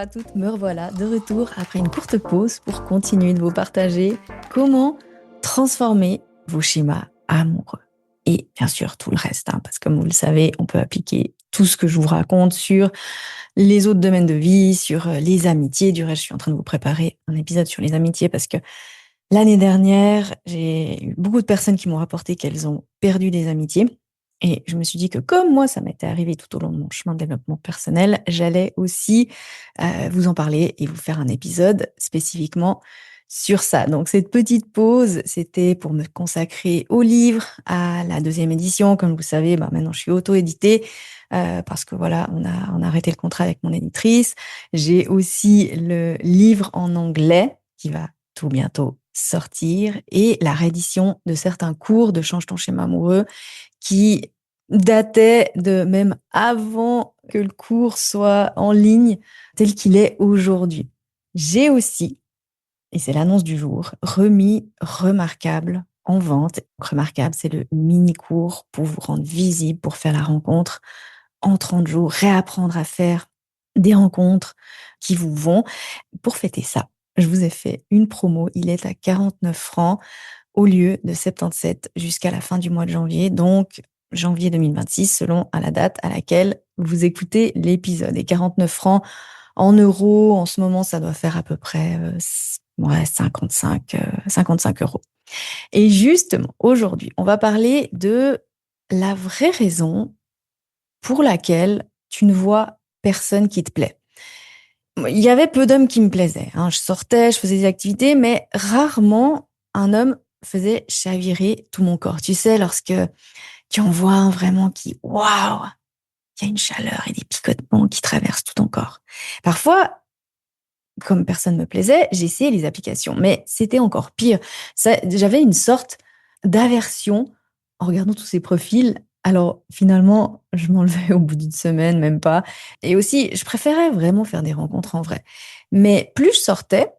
à toutes, me revoilà de retour après une courte pause pour continuer de vous partager comment transformer vos schémas amoureux. Et bien sûr tout le reste, parce que comme vous le savez, on peut appliquer tout ce que je vous raconte sur les autres domaines de vie, sur les amitiés. Du reste, je suis en train de vous préparer un épisode sur les amitiés parce que l'année dernière, j'ai eu beaucoup de personnes qui m'ont rapporté qu'elles ont perdu des amitiés. Et je me suis dit que comme moi, ça m'était arrivé tout au long de mon chemin de développement personnel, j'allais aussi vous en parler et vous faire un épisode spécifiquement sur ça. Donc cette petite pause, c'était pour me consacrer au livre, à la deuxième édition. Comme vous savez, maintenant je suis auto-éditée parce que voilà, on a arrêté le contrat avec mon éditrice. J'ai aussi le livre en anglais qui va tout bientôt sortir et la réédition de certains cours de Change ton schéma amoureux qui dataient de même avant que le cours soit en ligne tel qu'il est aujourd'hui. J'ai aussi, et c'est l'annonce du jour, remis Remarquable en vente. Remarquable, c'est le mini-cours pour vous rendre visible, pour faire la rencontre en 30 jours, réapprendre à faire des rencontres qui vous vont. Pour fêter ça, je vous ai fait une promo. Il est à 49 francs au lieu de 77 jusqu'à la fin du mois de janvier, donc janvier 2026, selon à la date à laquelle vous écoutez l'épisode. Et 49 francs en euros, en ce moment, ça doit faire à peu près 55 euros. Et justement, aujourd'hui, on va parler de la vraie raison pour laquelle tu ne vois personne qui te plaît. Il y avait peu d'hommes qui me plaisaient. Je sortais, je faisais des activités, mais rarement un homme faisait chavirer tout mon corps. Tu sais, lorsque tu en vois un vraiment qui, waouh, il y a une chaleur et des picotements qui traversent tout ton corps. Parfois, comme personne me plaisait, j'essayais les applications, mais c'était encore pire. J'avais une sorte d'aversion en regardant tous ces profils. Alors finalement, je m'enlevais au bout d'une semaine, même pas. Et aussi, je préférais vraiment faire des rencontres en vrai. Mais plus je sortais,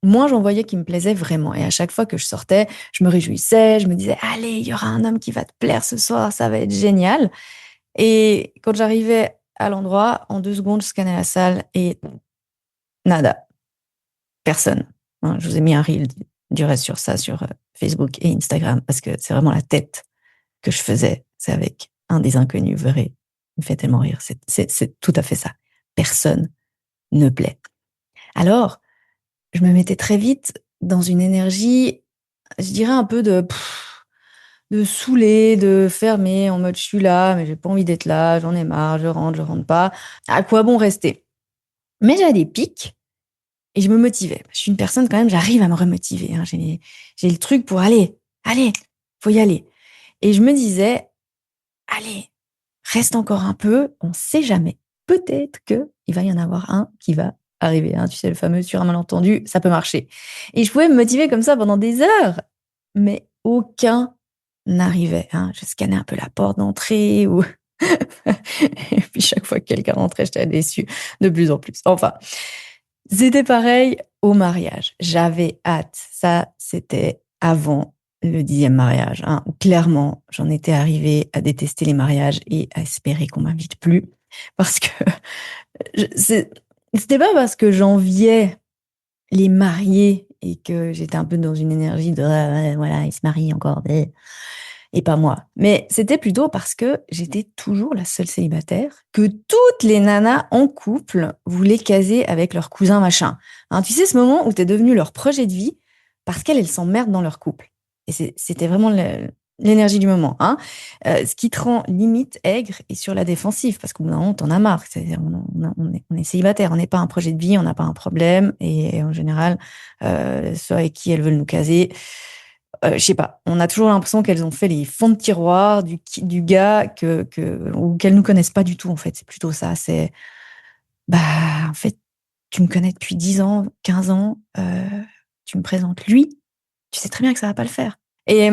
moins j'en voyais qui me plaisait vraiment. Et à chaque fois que je sortais, je me réjouissais, je me disais, allez, il y aura un homme qui va te plaire ce soir, ça va être génial. Et quand j'arrivais à l'endroit, en 2 secondes, je scannais la salle et nada. Personne. Je vous ai mis un reel du reste sur ça, sur Facebook et Instagram, parce que c'est vraiment la tête que je faisais. C'est avec un des inconnus, vous verrez. Il me fait tellement rire. C'est tout à fait ça. Personne ne plaît. Alors, je me mettais très vite dans une énergie, je dirais un peu de saouler, de fermer, en mode je suis là, mais j'ai pas envie d'être là, j'en ai marre, je rentre pas. À quoi bon rester? Mais j'avais des pics. Et je me motivais. Je suis une personne quand même, j'arrive à me remotiver. J'ai le truc pour allez, faut y aller. Et je me disais, allez, reste encore un peu, on sait jamais. Peut-être que il va y en avoir un qui va arriver. Tu sais, le fameux sur un malentendu, ça peut marcher. Et je pouvais me motiver comme ça pendant des heures, mais aucun n'arrivait. Je scannais un peu la porte d'entrée ou et puis chaque fois que quelqu'un rentrait, j'étais déçue de plus en plus. Enfin, c'était pareil au mariage. J'avais hâte. Ça, c'était avant le 10e mariage. Clairement, j'en étais arrivée à détester les mariages et à espérer qu'on m'invite plus. Parce que c'était pas parce que j'enviais les mariés et que j'étais un peu dans une énergie de voilà, ils se marient encore et pas moi. Mais c'était plutôt parce que j'étais toujours la seule célibataire, que toutes les nanas en couple voulaient caser avec leur cousin machin. Tu sais, ce moment où t'es devenu leur projet de vie parce qu'elles s'emmerdent dans leur couple. Et c'était vraiment l'énergie du moment. Ce qui te rend limite aigre et sur la défensive, parce qu'au bout d'un moment, t'en as marre. On est célibataire, on n'est pas un projet de vie, on n'a pas un problème. Et en général, ceux avec qui elles veulent nous caser, je sais pas, on a toujours l'impression qu'elles ont fait les fonds de tiroir du gars ou qu'elles nous connaissent pas du tout, en fait. C'est plutôt ça. C'est, en fait, tu me connais depuis 10 ans, 15 ans, tu me présentes lui, tu sais très bien que ça va pas le faire. Et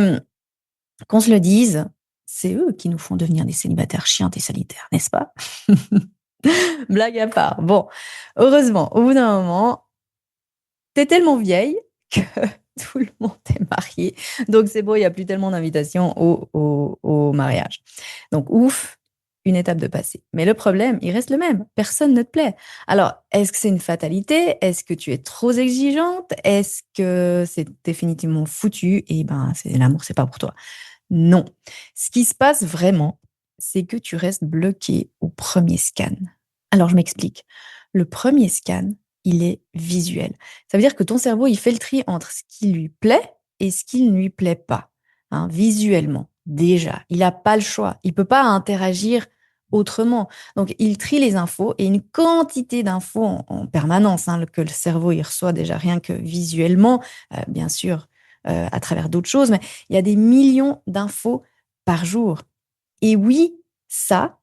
qu'on se le dise, c'est eux qui nous font devenir des célibataires chiantes et solitaires, n'est-ce pas? Blague à part. Bon, heureusement, au bout d'un moment, t'es tellement vieille que tout le monde est marié. Donc c'est bon, il n'y a plus tellement d'invitations au mariage. Donc ouf, une étape de passé. Mais le problème, il reste le même. Personne ne te plaît. Alors, est-ce que c'est une fatalité? Est-ce que tu es trop exigeante? Est-ce que c'est définitivement foutu? Et ben, l'amour, c'est pas pour toi. Non. Ce qui se passe vraiment, c'est que tu restes bloqué au premier scan. Alors, je m'explique. Le premier scan, il est visuel. Ça veut dire que ton cerveau, il fait le tri entre ce qui lui plaît et ce qui ne lui plaît pas. Hein, visuellement, déjà. Il n'a pas le choix. Il ne peut pas interagir autrement. Donc, il trie les infos et une quantité d'infos en permanence hein, que le cerveau il reçoit déjà rien que visuellement, bien sûr, à travers d'autres choses, mais il y a des millions d'infos par jour. Et oui, ça,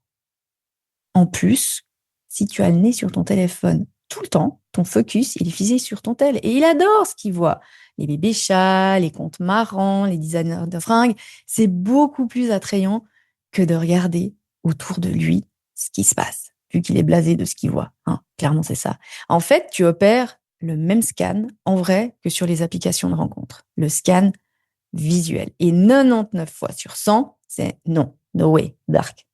en plus, si tu as le nez sur ton téléphone tout le temps, ton focus, il est fixé sur ton tel. Et il adore ce qu'il voit. Les bébés chats, les contes marrants, les designers de fringues. C'est beaucoup plus attrayant que de regarder autour de lui ce qui se passe, vu qu'il est blasé de ce qu'il voit. Hein. Clairement, c'est ça. En fait, tu opères le même scan en vrai que sur les applications de rencontres. Le scan visuel. Et 99 fois sur 100, c'est non, no way, dark.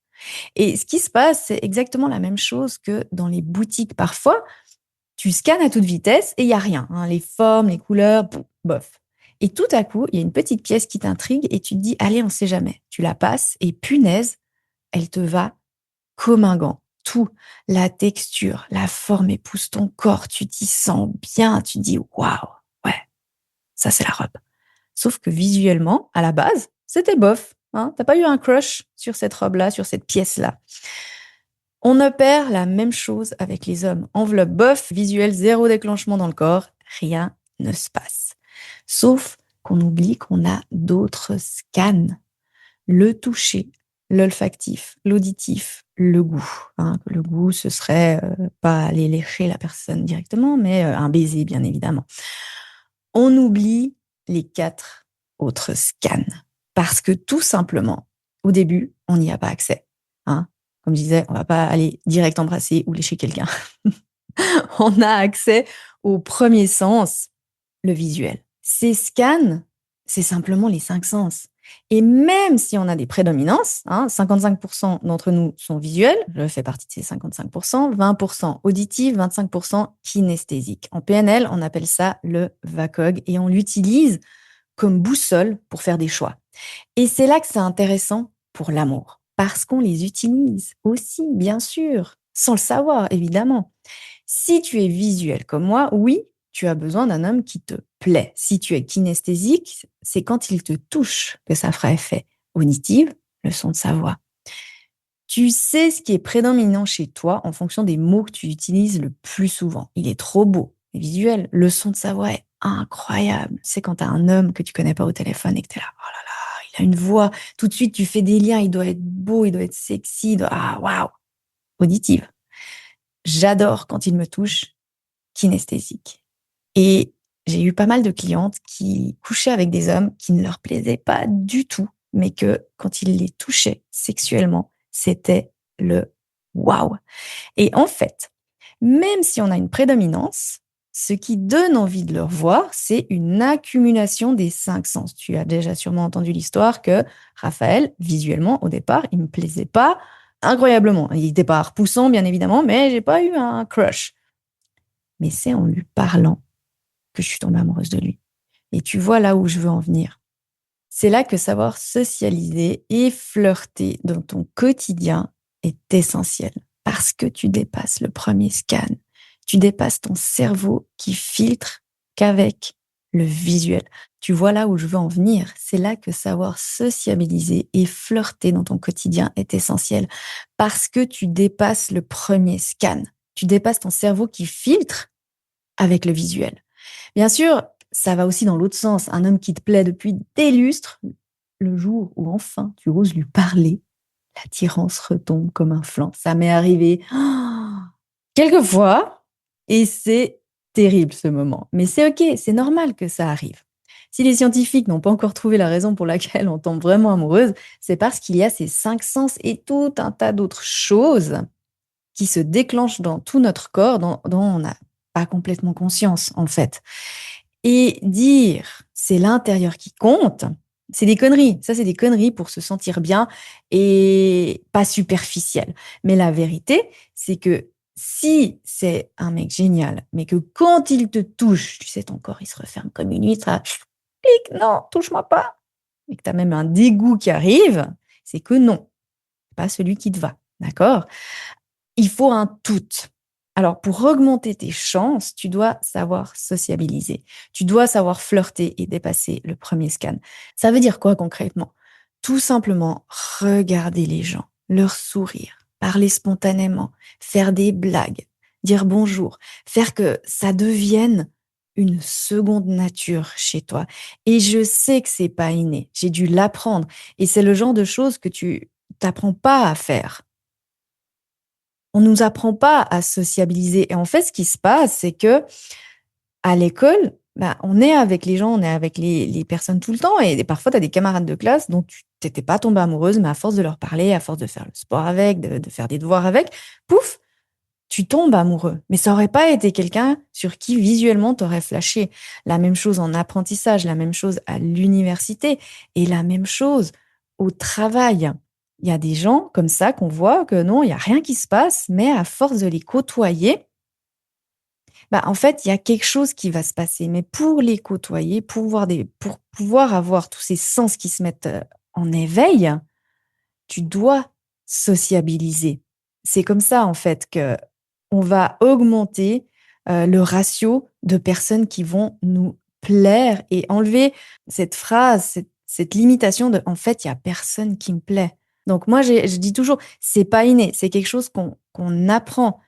Et ce qui se passe, c'est exactement la même chose que dans les boutiques. Parfois, tu scannes à toute vitesse et il n'y a rien. Hein. Les formes, les couleurs, bof. Et tout à coup, il y a une petite pièce qui t'intrigue et tu te dis, allez, on ne sait jamais. Tu la passes et punaise, elle te va comme un gant. Tout, la texture, la forme épouse ton corps, tu t'y sens bien, tu te dis, waouh, ouais, ça c'est la robe. Sauf que visuellement, à la base, c'était bof. Hein. T'as pas eu un crush sur cette robe-là, sur cette pièce-là. On opère la même chose avec les hommes. Enveloppe bof, visuel, zéro déclenchement dans le corps, rien ne se passe. Sauf qu'on oublie qu'on a d'autres scans. Le toucher, l'olfactif, l'auditif, le goût. Hein. Le goût, ce serait pas aller lécher la personne directement, mais un baiser, bien évidemment. On oublie les 4 autres scans. Parce que tout simplement, au début, on n'y a pas accès. Hein. Comme je disais, on ne va pas aller direct embrasser ou lécher quelqu'un. On a accès au premier sens, le visuel. Ces scans, c'est simplement les 5 sens. Et même si on a des prédominances, hein, 55% d'entre nous sont visuels, je fais partie de ces 55%, 20% auditifs, 25% kinesthésiques. En PNL, on appelle ça le VACOG et on l'utilise comme boussole pour faire des choix. Et c'est là que c'est intéressant pour l'amour, parce qu'on les utilise aussi, bien sûr, sans le savoir, évidemment. Si tu es visuel comme moi, oui, tu as besoin d'un homme qui te plaît. Si tu es kinesthésique, c'est quand il te touche que ça fera effet. Auditive, le son de sa voix. Tu sais ce qui est prédominant chez toi en fonction des mots que tu utilises le plus souvent. Il est trop beau, visuel. Le son de sa voix est incroyable. C'est quand tu as un homme que tu connais pas au téléphone et que tu es là, oh là là, il a une voix. Tout de suite, tu fais des liens. Il doit être beau, il doit être sexy. Ah, waouh. Auditive. J'adore quand il me touche, kinesthésique. Et j'ai eu pas mal de clientes qui couchaient avec des hommes qui ne leur plaisaient pas du tout, mais que quand ils les touchaient sexuellement, c'était le waouh. Et en fait, même si on a une prédominance, ce qui donne envie de le revoir, c'est une accumulation des 5 sens. Tu as déjà sûrement entendu l'histoire que Raphaël, visuellement, au départ, il ne me plaisait pas incroyablement. Il n'était pas repoussant, bien évidemment, mais j'ai pas eu un crush. Mais c'est en lui parlant que je suis tombée amoureuse de lui. Et tu vois là où je veux en venir. C'est là que savoir socialiser et flirter dans ton quotidien est essentiel. Parce que tu dépasses le premier scan. Tu dépasses ton cerveau qui filtre qu'avec le visuel. Tu vois là où je veux en venir. C'est là que savoir sociabiliser et flirter dans ton quotidien est essentiel. Parce que tu dépasses le premier scan. Tu dépasses ton cerveau qui filtre avec le visuel. Bien sûr, ça va aussi dans l'autre sens. Un homme qui te plaît depuis des lustres, le jour où enfin tu oses lui parler, l'attirance retombe comme un flanc. Ça m'est arrivé quelquefois et c'est terrible ce moment. Mais c'est ok, c'est normal que ça arrive. Si les scientifiques n'ont pas encore trouvé la raison pour laquelle on tombe vraiment amoureuse, c'est parce qu'il y a ces 5 sens et tout un tas d'autres choses qui se déclenchent dans tout notre corps, dont on n'a pas complètement conscience en fait. Et dire c'est l'intérieur qui compte, C'est des conneries. Ça, c'est des conneries pour se sentir bien et pas superficiel. Mais la vérité, c'est que si c'est un mec génial, mais que quand il te touche, tu sais, ton corps, il se referme comme une huître, clic, non, touche-moi pas. Et que tu as même un dégoût qui arrive, c'est que non, pas celui qui te va. D'accord? Il faut un tout. Alors, pour augmenter tes chances, tu dois savoir sociabiliser. Tu dois savoir flirter et dépasser le premier scan. Ça veut dire quoi concrètement? Tout simplement regarder les gens, leur sourire, parler spontanément, faire des blagues, dire bonjour, faire que ça devienne une seconde nature chez toi. Et je sais que c'est pas inné. J'ai dû l'apprendre. Et c'est le genre de choses que tu t'apprends pas à faire. On nous apprend pas à sociabiliser et en fait, ce qui se passe, c'est que à l'école, bah, on est avec les gens, on est avec les personnes tout le temps et parfois, tu as des camarades de classe dont tu t'étais pas tombée amoureuse, mais à force de leur parler, à force de faire le sport avec, de faire des devoirs avec, pouf, tu tombes amoureux. Mais ça aurait pas été quelqu'un sur qui visuellement tu aurais flashé. La même chose en apprentissage, la même chose à l'université et la même chose au travail. Il y a des gens comme ça qu'on voit que non, il y a rien qui se passe, mais à force de les côtoyer, bah, en fait, il y a quelque chose qui va se passer. Mais pour les côtoyer, pour pouvoir avoir tous ces sens qui se mettent, en éveil, tu dois sociabiliser. C'est comme ça, en fait, que on va augmenter, le ratio de personnes qui vont nous plaire et enlever cette phrase, cette limitation de: «En fait, il y a personne qui me plaît». Donc moi, je dis toujours: «C'est pas inné, c'est quelque chose qu'on apprend»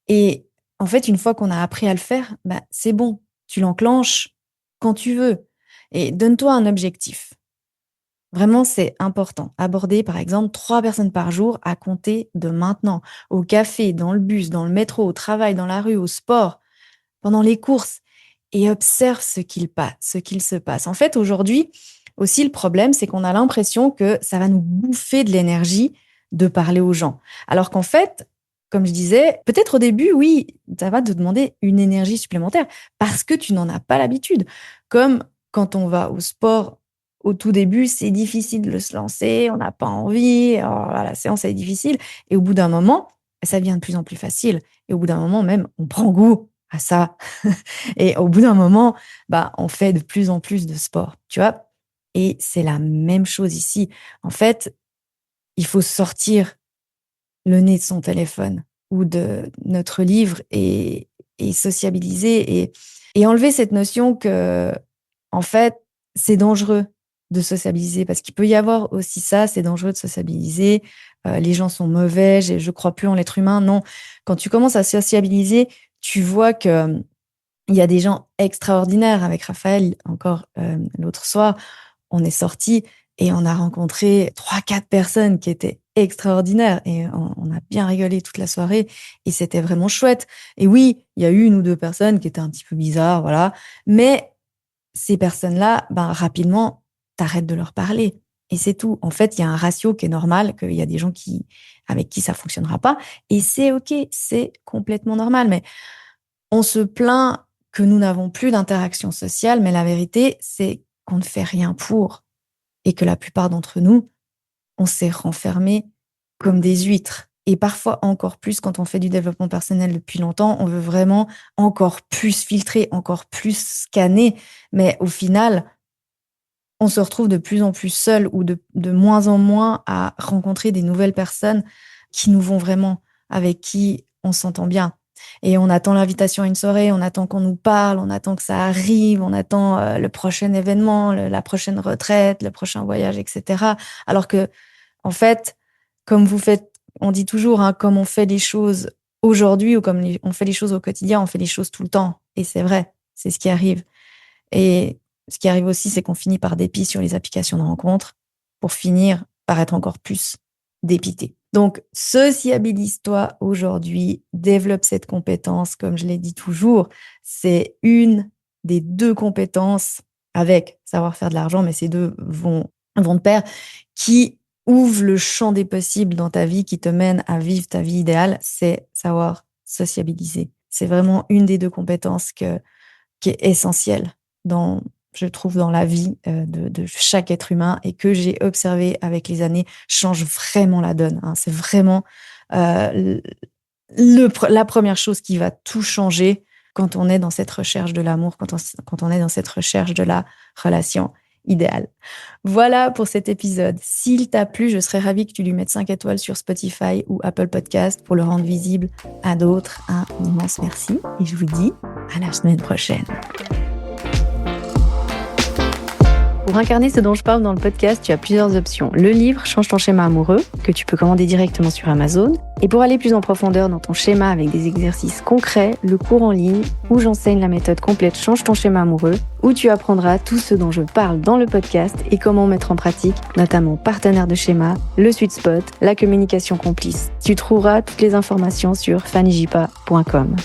et en fait, une fois qu'on a appris à le faire, bah, c'est bon, tu l'enclenches quand tu veux et donne-toi un objectif. Vraiment, c'est important. Aborder, par exemple, 3 personnes par jour à compter de maintenant. Au café, dans le bus, dans le métro, au travail, dans la rue, au sport, pendant les courses et observe ce qu'il se passe. En fait, aujourd'hui, aussi, le problème, c'est qu'on a l'impression que ça va nous bouffer de l'énergie de parler aux gens. Alors qu'en fait, comme je disais, peut-être au début, oui, ça va te demander une énergie supplémentaire parce que tu n'en as pas l'habitude. Comme quand on va au sport, au tout début, c'est difficile de se lancer, on n'a pas envie, oh là, la séance elle est difficile. Et au bout d'un moment, ça devient de plus en plus facile. Et au bout d'un moment, même, on prend goût à ça. Et au bout d'un moment, bah, on fait de plus en plus de sport, tu vois? Et c'est la même chose ici. En fait, il faut sortir le nez de son téléphone ou de notre livre et sociabiliser et enlever cette notion que, en fait, c'est dangereux de sociabiliser parce qu'il peut y avoir aussi ça, c'est dangereux de sociabiliser, les gens sont mauvais, je crois plus en l'être humain. Non, quand tu commences à sociabiliser, tu vois que il y a des gens extraordinaires. Avec Raphaël, encore, l'autre soir, on est sortis et on a rencontré 3, 4 personnes qui étaient extraordinaires et on a bien rigolé toute la soirée et c'était vraiment chouette. Et oui, il y a eu 1 ou 2 personnes qui étaient un petit peu bizarres, voilà, mais ces personnes-là, ben, rapidement, tu de leur parler et c'est tout. En fait, il y a un ratio qui est normal, qu'il y a des gens qui avec qui ça fonctionnera pas et c'est OK, c'est complètement normal, mais on se plaint que nous n'avons plus d'interaction sociale, mais la vérité, c'est qu'on ne fait rien pour et que la plupart d'entre nous, on s'est renfermés comme des huîtres et parfois encore plus quand on fait du développement personnel depuis longtemps, on veut vraiment encore plus filtrer, encore plus scanner, mais au final, on se retrouve de plus en plus seul ou de moins en moins à rencontrer des nouvelles personnes qui nous vont vraiment, avec qui on s'entend bien. Et on attend l'invitation à une soirée, on attend qu'on nous parle, on attend que ça arrive, on attend le prochain événement, la prochaine retraite, le prochain voyage, etc. Alors que, en fait, comme vous faites, on dit toujours, hein, comme on fait les choses aujourd'hui ou comme on fait les choses au quotidien, on fait les choses tout le temps. Et c'est vrai, c'est ce qui arrive. Et ce qui arrive aussi, c'est qu'on finit par dépit sur les applications de rencontres pour finir par être encore plus dépité. Donc, sociabilise-toi aujourd'hui, développe cette compétence, comme je l'ai dit toujours, c'est une des 2 compétences avec savoir faire de l'argent, mais ces 2 vont de pair, qui ouvrent le champ des possibles dans ta vie, qui te mènent à vivre ta vie idéale, c'est savoir sociabiliser. C'est vraiment une des 2 compétences qui est essentielle dans je trouve, dans la vie de chaque être humain et que j'ai observé avec les années, change vraiment la donne, hein. C'est vraiment la première chose qui va tout changer quand on est dans cette recherche de l'amour, quand on est dans cette recherche de la relation idéale. Voilà pour cet épisode. S'il t'a plu, je serais ravie que tu lui mettes 5 étoiles sur Spotify ou Apple Podcast pour le rendre visible à d'autres. Un immense merci et je vous dis à la semaine prochaine. Pour incarner ce dont je parle dans le podcast, tu as plusieurs options. Le livre Change ton schéma amoureux, que tu peux commander directement sur Amazon. Et pour aller plus en profondeur dans ton schéma avec des exercices concrets, le cours en ligne où j'enseigne la méthode complète Change ton schéma amoureux, où tu apprendras tout ce dont je parle dans le podcast et comment mettre en pratique, notamment partenaire de schéma, le sweet spot, la communication complice. Tu trouveras toutes les informations sur fannyjipa.com.